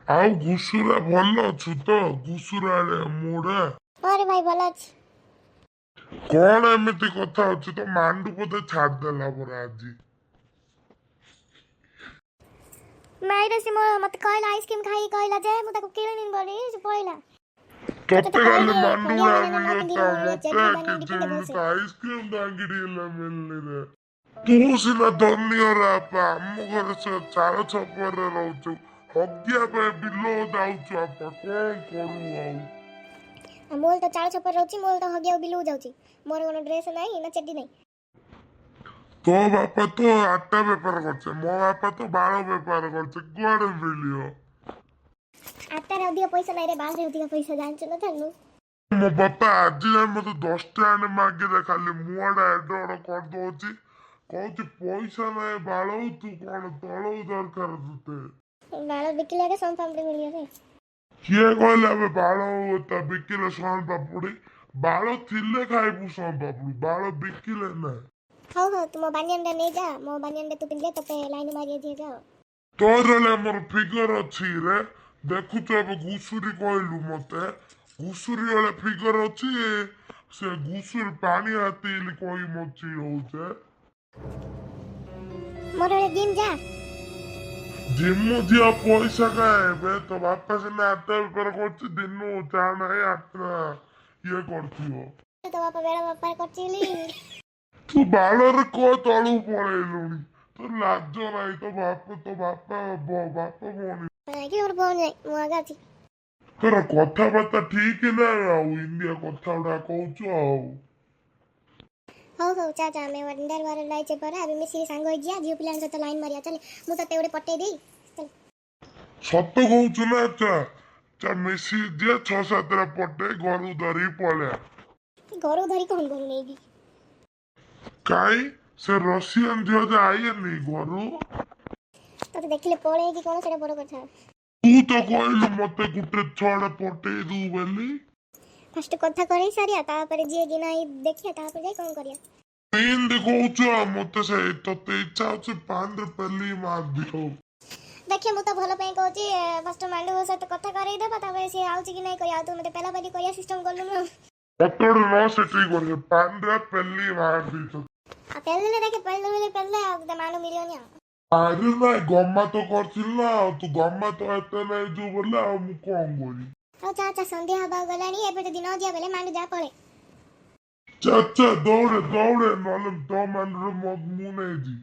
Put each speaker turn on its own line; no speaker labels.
ଆଉ ଘୁଷୁରା ଭଲ ଅଛୁ ତ? ଘୁଷୁରା ମୋଡା
अरे भाई ଭଲ ଅଛି।
କଣ ଏମିତି କଥା ହଉଛି? ତ ମାଣ୍ଡୁ ବୋଧେ ଛାଡିଦେଲା ପରା ଆଜି।
ମାଇରେ ସେ ମତେ କହିଲା ଆଇସ୍କ୍ରିମ ଖାଇ କହିଲା ଯେ ମୁଁ ତାକୁ କିଣିନି ବୋଲି ସେ ପଳେଇଲା।
ତତେ ଖାଲି
ଖଣ୍ଡିଆ
ମାଣ୍ଡୁରା
ମାନେ ନା
ମିଳୁତା,
ପିନ୍ଧିବ
ମତେ
ଚେକି ବାନି
କିଛି
ପିନ୍ଧେ
ମିଳୁତା।
ବସେ।
ଆଇସ୍କ୍ରିମ ତାଙ୍କିଟି ହେଲେ ମିଳିନି ରେ। ତୁ ସିନା ଧନ୍ୟର ଆପା, ଆମ ଘରେ ଚାଳ ଛପରରେ ରହୁଛୁ, ହଗିଆ ପାଇଁ ବିଲ ଯାଉଛୁ ଆପା, କଣ କରୁ ଆଉ?
ମୁଁ ତ ଚାଳ ଛପର ରହୁଛି, ମୁଁ ତ ହଗିବାକୁ ବିଲକୁ ଯାଉଛି। ମୋର କଣ ଡ୍ରେସ ନାହିଁ ନା ଚେଟି ନାହିଁ।
ତୋ ବାପା ତ ଆଟା ବେପାର କରୁছে, ମୋ ବାପା ତ ବାଳ ବେପାର କରୁছে, କୁଆଡେ ମିଳିବ?
ଆଟାରେ ଅଧିକ ପଇସା ନାହିଁ ରେ, ବାଳରେ ଅଧିକ ପଇସା ଜାଣିଛୁ ନା ଜାଣିନୁ?
ମୋ ବାପା ଆଜି ଯାଏ ମତେ 10 ଟା ଆଣି ମାଗିଲେ, ଖାଲି ମୁହଁଟା ଏଡ ଏଡ କରିଦଉଛି, କହୁଛି ପଇସା ନାହିଁ ବାଳ, ତୁ କଣ ତଳଉ ଦରକାର ତତେ?
ବାଳ ବିକିଲେ ଆଗେ ସମ ପାମ୍ପଡି ମିଳିବ ରେ।
କିଏ କହିଲା ଏବେ ବାଳ ତା ବିକିଲେ ସୋନ ପାପୁଡି? ବାଳ ଥିଲେ ଖାଇବୁ ସୋନ ପାପୁଡି, ବାଳ ବିକିଲେ ନାହିଁ।
ହଉ ହଉ ତୁ ମୋ ବାନିଆନ ଟା ନେଇଯା, ମୋ ବାନିଆନ ଟା ତୁ ପିନ୍ଧିଲେ ତତେ ଲାଇନ ମାରିବା ଦିଏ ଯାଅ।
ତୋର ହେଲେ ଆମର ଫିଗର ଅଛି ରେ, ଦେଖୁଛୁ ଏବେ ଘୁଷୁରୀ କହିଲୁ ମତେ, ଘୁଷୁରୀ ବେଳେ ଫିଗର ଅଛି, ସେ ଘୁଷୁରୀ ପାଣି ହାତୀ କହି ମଚି ହଉଛେ।
ମୋର ବେଳେ ଜିମ୍ ଯା।
ଜିମୁ ଝିଅ ପଇସା କାଏବେ? ତୋ ବାପା ସିନା ଆଟା ବେପାର କରୁଛି, ଦିନୁ ଚା ନାହିଁ ଆଟା ଇଏ କରୁଥିବ।
ତୋ ବାପା ବେଳ ବେପାର କରୁଛି ବୋଲି।
ତୁ ବାଳରେ କହ ତଳକୁ ପଳେଇଲୁଣି, ତୋ ଲାଜ ନାହିଁ, ତୋ ବାପା ଭଉଣୀ।
କି ମୋର ଭଉଣୀ ନାହିଁ, ମୁଁ ଆଗେ ଅଛି।
ତୋର କଥାବାର୍ତ୍ତା ଠିକ ନାହିଁ ଆଉ, ଇନ୍ଦିଆ କଥା ଗୁଡା କହୁଛୁ ଆଉ।
ହଉ ହଉ ଚା ଚା ଆମେ ୱଣ୍ଡର ୱାର ଲାଇଚେ ପରେ ଆମେ ମିଶିକି ସାଙ୍ଗ ହେଇଯିବା, ଝିଅ ପିଲାଙ୍କ ସହିତ ଲାଇନ ମାରିବା ଚାଲେ। ମୁଁ ତତେ ଗୋଟେ ପଟେଇ ଦେଇ ଚାଲ।
ସତ କହୁଛୁ ନା? ଚା ମିଶିକି ଯିଏ 6-7ଟା ପଟେ ଘରକୁ ଧରିକି ପଳେଇବା।
ଘରକୁ ଧରି କଣ କରୁ ନେଇକି?
କାଇଁ ସେ ରସିଆନ ଝିଅ ଯେ ଆଇଏନି ଘରୁ?
ତତେ ଦେଖିଲେ ପଳେଇକି କଣ ସେଇଟା ବଡ କଥା।
ତୁ ତ କହିଲୁ ମତେ ଗୋଟେ ଛଅଟା ପଟେଇ ଦବୁ ବୋଲି।
ଫାଷ୍ଟ କଥା କରେଇ ସାରିଆ, ତାପରେ ଯିଏ କି ନାହିଁ ଦେଖିଆ, ତାପରେ ଯାଇ କଣ କରିବା।
ଏମିତି କହୁଛୁ ଆଉ, ମତେ ସେ ତତେ ଇଚ୍ଛା ହଉଛି ପାନରେ ପେଲି ମାରିଦିଅ।
ଦେଖିଆ ମୁଁ ତ ଭଲ ପାଇଁ କହୁଛି, ଫାଷ୍ଟ ମାଣ୍ଡୁ ସହିତ କଥା କରେଇଦବା, ତାପରେ ସିଏ ଆଉଛି କି ନାହିଁ କରିବା। ଆଉ ତୁ ମତେ ପେଲା ପେଲି କରିବା ସିଷ୍ଟମ କଲୁନୁ।
ପତୋଡ ନ ସେଠି କରିବେ, ପାନରେ ପେଲି ମାରିଦିଅ।
ଆଉ ପେଲିଲେ ଦେଖେ ପେଲିଲେ ଆଉ ତା ମାଣ୍ଡୁ ମିଳିବନି ଆଉ।
ଆରେ ନାଇଁ ଗମା ତ କରିଥିଲି ନା, ଆଉ ତୁ ଗମା ତ ଏତେ ନାଇଁ ଯୋଉ ବୋଲେ ଆଉ ମୁଁ କଣ କରିବି?
ହଉ ଚା ଚା ସନ୍ଧ୍ୟା ହବାକୁ ଗଲାଣି, ଏପଟେ ଦିନ ଯିବା ବେଲେ ମାଣ୍ଡୁ ଯା ପଳେ।
ଚା ଦୌଡେ ଦୌଡେ, ନହେଲେ ତୋ ମାଣ୍ଡରେ ମୁଁ ନେଇଯିବି।